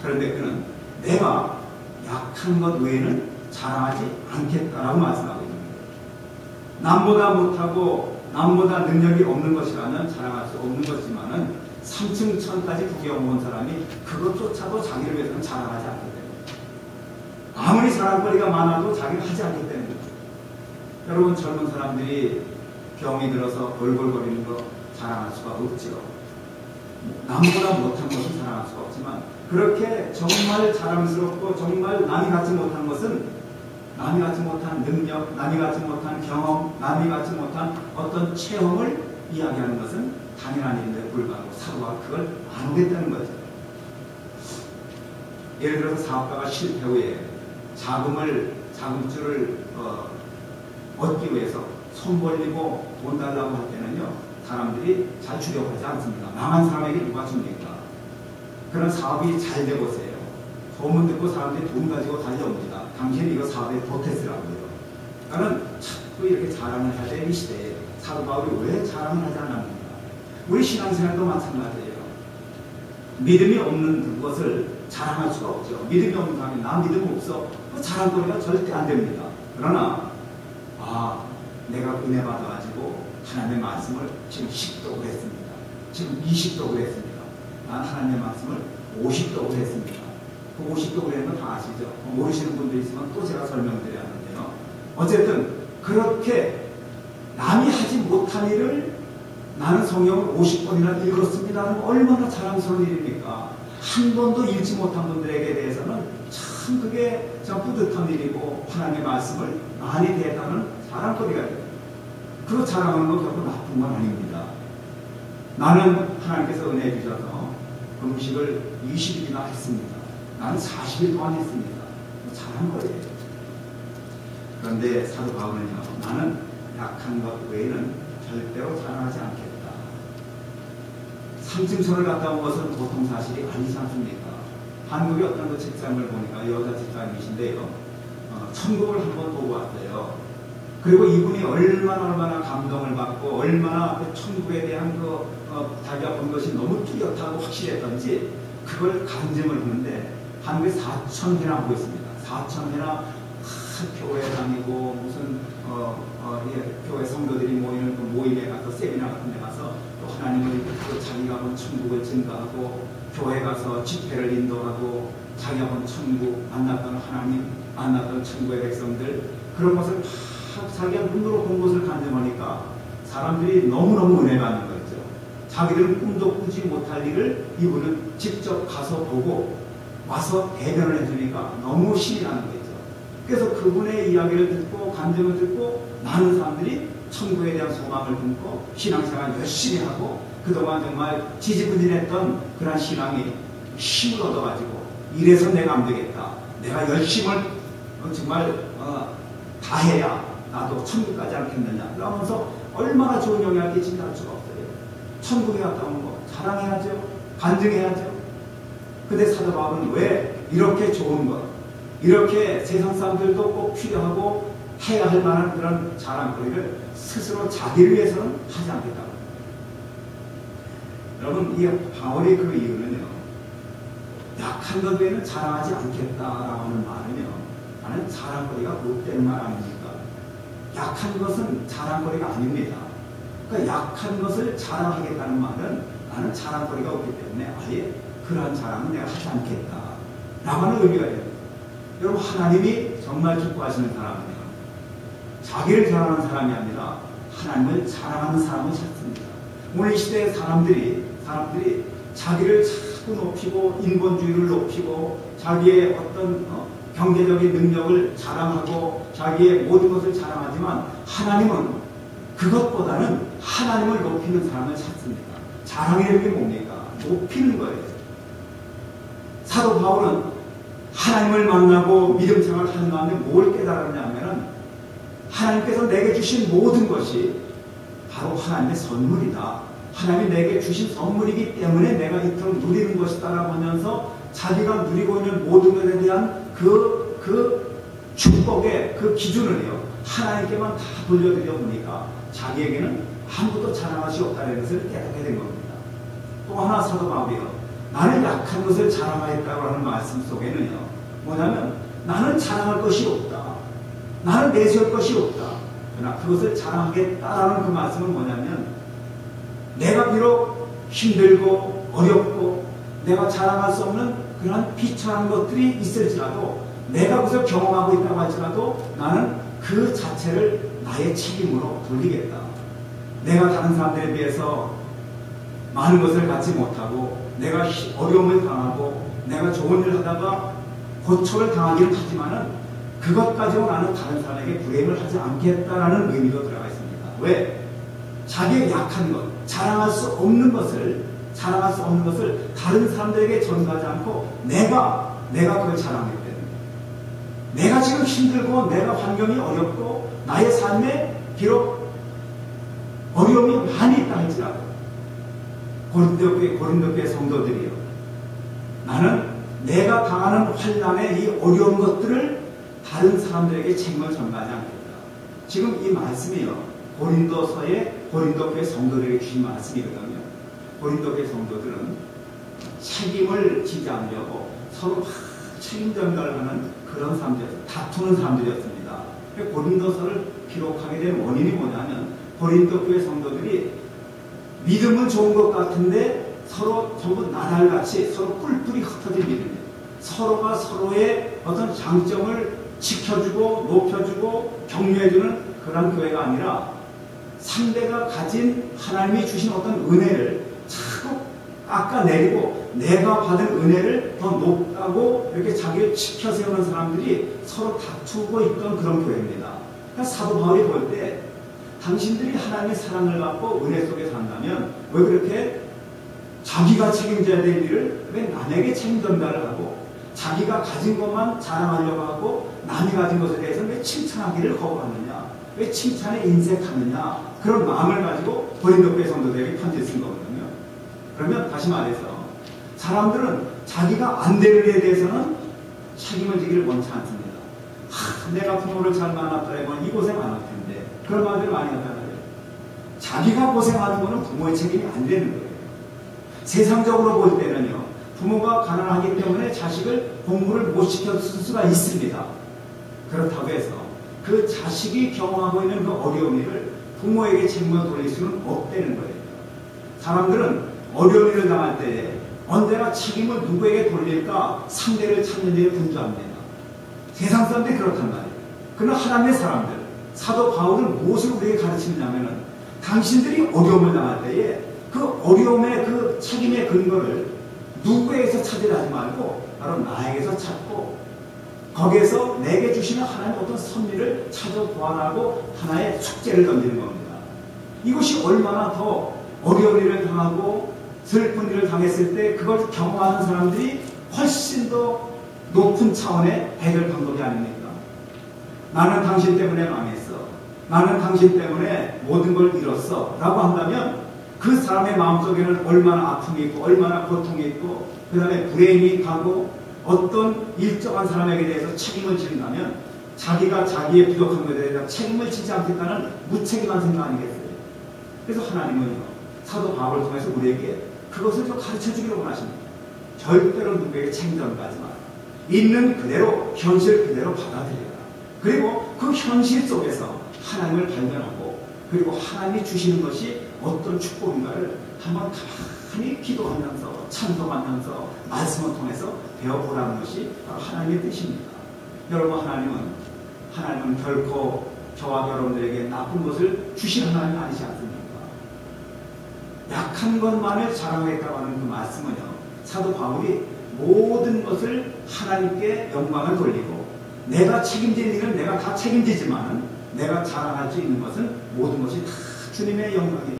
그런데 그는 내가 약한 것 외에는 자랑하지 않겠다라고 말씀하고 있는 거예요. 남보다 못하고 남보다 능력이 없는 것이라면 자랑할 수 없는 것이지만은 3층 천까지 구경 온 사람이 그것조차도 자기를 위해서는 자랑하지 않기 때문에, 아무리 자랑거리가 많아도 자기는 하지 않기 때문에. 여러분, 젊은 사람들이 병이 들어서 골골거리는 거 자랑할 수가 없죠. 남보다 못한 것은 자랑할 수가 없지만, 그렇게 정말 자랑스럽고 정말 남이 갖지 못한 것은, 남이 갖지 못한 능력, 남이 갖지 못한 경험, 남이 갖지 못한 어떤 체험을 이야기하는 것은 당연한 일인데 불구하고 사도가 그걸 안 하겠다는 거죠. 예를 들어서 사업가가 실패 후에 자금줄을 얻기 위해서 손 벌리고 돈 달라고 할 때는요, 사람들이 잘 주려고 하지 않습니다. 망한 사람에게 누가 줍니까? 그런 사업이 잘 되고 있어요. 소문 듣고 사람들이 돈 가지고 달려옵니다. 당신 이거 사업에 보탰으라고요. 그러니까 자꾸 이렇게 자랑을 해야 되는 이 시대에 사도 바울이 왜 자랑을 하지 않았는가? 우리 신앙생활도 마찬가지예요. 믿음이 없는 것을 자랑할 수가 없죠. 믿음이 없는 사람이 나 믿음 없어, 그 자랑거리가 절대 안 됩니다. 그러나 내가 은혜 받아가지고 하나님의 말씀을 지금 10독을 했습니다. 지금 20독을 했습니다. 난 하나님의 말씀을 50독을 했습니다. 그 50독을 했는 거 다 아시죠? 모르시는 분들 있으면 또 제가 설명드려야 하는데요. 어쨌든 그렇게 남이 하지 못한 일을 나는 성경을 50번이나 읽었습니다. 얼마나 자랑스러운 일입니까? 한 번도 읽지 못한 분들에게 대해서는 참 그게 참 뿌듯한 일이고, 하나님의 말씀을 많이 대하는 자랑거리가 돼요. 그거 자랑하는 건 결코 나쁜 건 아닙니다. 나는 하나님께서 은혜 주셔서 음식을 20일이나 했습니다. 나는 40일 동안 했습니다. 자랑거리예요. 그런데 사도 바울은요, 나는 약한 것 외에는 절대로 자랑하지 않겠다. 3층천을 갔다 온 것은 보통 사실이 아니지 않습니까? 한국의 어떤 그 직장을 보니까 여자 직장이신데요, 천국을 한번 보고 왔어요. 그리고 이분이 얼마나 감동을 받고 얼마나 그 천국에 대한 자기가 본 것이 너무 뚜렷하고 확실했던지 그걸 간증을 하는데, 한국에 4,000회나 하고 있습니다. 4,000회나 교회 다니고 무슨 교회 성도들이 모이는 그 모임에 가서, 세미나 같은 데 가서 또 하나님을 또 자기가 본 천국을 증거하고, 교회 가서 집회를 인도하고, 자기가 본 천국, 만났던 하나님, 만났던 천국의 백성들, 그런 것을 다 자기가 눈으로 본 것을 간증하니까 사람들이 너무너무 은혜 받는 거죠. 자기들은 꿈도 꾸지 못할 일을 이분은 직접 가서 보고 와서 대변을 해주니까 너무 신이 나는 거죠. 그래서 그분의 이야기를 듣고 간증을 듣고 많은 사람들이 천국에 대한 소망을 품고 신앙생활 열심히 하고, 그동안 정말 지지부진했던 그런 신앙이 힘을 얻어가지고, 이래서 내가 안 되겠다, 내가 열심을 정말 다해야 나도 천국 가지 않겠느냐 그러면서 얼마나 좋은 영향을 끼친다 할 수가 없어요. 천국에 갔다 오는 거 자랑해야죠. 간증해야죠. 근데 사도 바울은 왜 이렇게 좋은 것, 이렇게 세상 사람들도 꼭 필요하고 해야 할 만한 그런 자랑거리를 스스로 자기를 위해서는 하지 않겠다고. 여러분, 이 바울의 그 이유는요, 약한 것 외에는 자랑하지 않겠다라고 하는 말은요, 나는 자랑거리가 못되는 말 아닙니까? 약한 것은 자랑거리가 아닙니다. 그러니까 약한 것을 자랑하겠다는 말은 나는 자랑거리가 없기 때문에 아예 그러한 자랑은 내가 하지 않겠다 라고 하는 의미가 됩니다. 여러분, 하나님이 정말 기뻐하시는 사람은요, 자기를 자랑하는 사람이 아니라 하나님을 자랑하는 사람을 찾습니다. 오늘 이 시대의 사람들이 자기를 자꾸 높이고 인본주의를 높이고 자기의 어떤 경제적인 능력을 자랑하고 자기의 모든 것을 자랑하지만, 하나님은 그것보다는 하나님을 높이는 사람을 찾습니다. 자랑이라는 게 뭡니까? 높이는 거예요. 사도 바울은 하나님을 만나고 믿음 생활을 하는 가운데 뭘 깨달았냐면, 하나님께서 내게 주신 모든 것이 바로 하나님의 선물이다. 하나님이 내게 주신 선물이기 때문에 내가 이토록 누리는 것이다 라고 하면서 자기가 누리고 있는 모든 것에 대한 그 축복의 그 기준을요, 하나님께만 다 돌려드려 보니까 자기에게는 아무것도 자랑할 수 없다는 것을 깨닫게 된 겁니다. 또 하나 사도 바울이요, 나는 약한 것을 자랑하겠다고 하는 말씀 속에는요, 뭐냐면 나는 자랑할 것이 없다. 나는 내세울 것이 없다. 그러나 그것을 자랑하겠다라는 그 말씀은 뭐냐면 내가 비록 힘들고 어렵고 내가 자랑할 수 없는 그런 비천한 것들이 있을지라도 내가 그것을 경험하고 있다고 할지라도 나는 그 자체를 나의 책임으로 돌리겠다. 내가 다른 사람들에 비해서 많은 것을 갖지 못하고 내가 어려움을 당하고 내가 좋은 일을 하다가 고초를 당하기는 하지만은 그것 가지고 나는 다른 사람에게 불행을 하지 않겠다라는 의미도 들어가 있습니다. 왜? 자기의 약한 것, 자랑할 수 없는 것을 다른 사람들에게 전가하지 않고 내가 그걸 자랑하기 때문에 내가 지금 힘들고 내가 환경이 어렵고 나의 삶에 비록 어려움이 많이 있다 할지라도 고린도교회 성도들이요, 나는 내가 당하는 환난의 이 어려운 것들을 다른 사람들에게 책임을 전가하지 않겠다. 지금 이 말씀이요, 고린도서의 고린도교회 성도들에게 주신 말씀이거든요. 고린도교회 성도들은 책임을 지지 않으려고 서로 책임 전가를 하는 그런 사람들이었습니다. 다투는 사람들이었습니다. 고린도서를 기록하게 된 원인이 뭐냐면 고린도교회 성도들이 믿음은 좋은 것 같은데 서로 전부 나날같이 서로 뿔뿔이 흩어진 믿음이에요. 서로가 서로의 어떤 장점을 지켜주고 높여주고 격려해주는 그런 교회가 아니라 상대가 가진 하나님이 주신 어떤 은혜를 자꾸 깎아내리고 내가 받은 은혜를 더 높다고 이렇게 자기를 지켜 세우는 사람들이 서로 다투고 있던 그런 교회입니다. 그러니까 사도 바울이 볼 때 당신들이 하나님의 사랑을 받고 은혜 속에 산다면 왜 그렇게 자기가 책임져야 될 일을 왜 남에게 책임 전가를 하고 자기가 가진 것만 자랑하려고 하고 남이 가진 것에 대해서 왜 칭찬하기를 거부하느냐, 왜 칭찬에 인색하느냐, 그런 마음을 가지고 고린도교회 성도들에게 편지를 쓴 거거든요. 그러면 다시 말해서 사람들은 자기가 안 되는 일에 대해서는 책임을 지기를 원치 않습니다. 내가 부모를 잘 만났더라면 이 고생 안 할 텐데, 그런 말들을 많이 하잖아요. 자기가 고생하는 것은 부모의 책임이 안 되는 거예요. 세상적으로 볼 때는요, 부모가 가난하기 때문에 자식을 공부를 못 시켜줄 수가 있습니다. 그렇다고 해서 그 자식이 경험하고 있는 그 어려운 일을 부모에게 책임을 돌릴 수는 없다는 거예요. 사람들은 어려운 일을 당할 때에 언제나 책임을 누구에게 돌릴까 상대를 찾는 일에 분주합니다. 세상 사람들이 그렇단 말이에요. 그러나 하나님의 사람들, 사도 바울은 무엇을 우리에게 가르치느냐면은 당신들이 어려움을 당할 때에 그 어려움의 그 책임의 근거를 누구에게서 찾으려 하지 말고 바로 나에게서 찾고 거기에서 내게 주시는 하나님의 어떤 섭리를 찾아 보완하고 하나의 숙제를 던지는 겁니다. 이것이 얼마나 더 어려운 일을 당하고 슬픈 일을 당했을 때 그걸 경험하는 사람들이 훨씬 더 높은 차원의 해결 방법이 아닙니까? 나는 당신 때문에 망했어. 나는 당신 때문에 모든 걸 잃었어. 라고 한다면 그 사람의 마음속에는 얼마나 아픔이 있고 얼마나 고통이 있고 그 다음에 불행이 가고 어떤 일정한 사람에게 대해서 책임을 지는다면 자기가 자기의 부족한 것에 대해서 책임을 지지 않겠다는 무책임한 생각 아니겠어요? 그래서 하나님은요, 사도 바울을 통해서 우리에게 그것을 좀 가르쳐주기로 원하십니다. 절대로 누구에게 책임 전가하지 마라. 있는 그대로 현실 그대로 받아들여라. 그리고 그 현실 속에서 하나님을 발견하고 그리고 하나님이 주시는 것이 어떤 축복인가를 한번 가만히 기도하면서 찬송하면서 말씀을 통해서 배워보라는 것이 바로 하나님의 뜻입니다. 여러분, 하나님은 결코 저와 여러분들에게 나쁜 것을 주실 하나님이 아니지 않습니까? 약한 것만을 자랑하겠다고 하는 그 말씀은요, 사도 바울이 모든 것을 하나님께 영광을 돌리고 내가 책임질 일은 내가 다 책임지지만 내가 자랑할 수 있는 것은 모든 것이 다 주님의 영광입니다.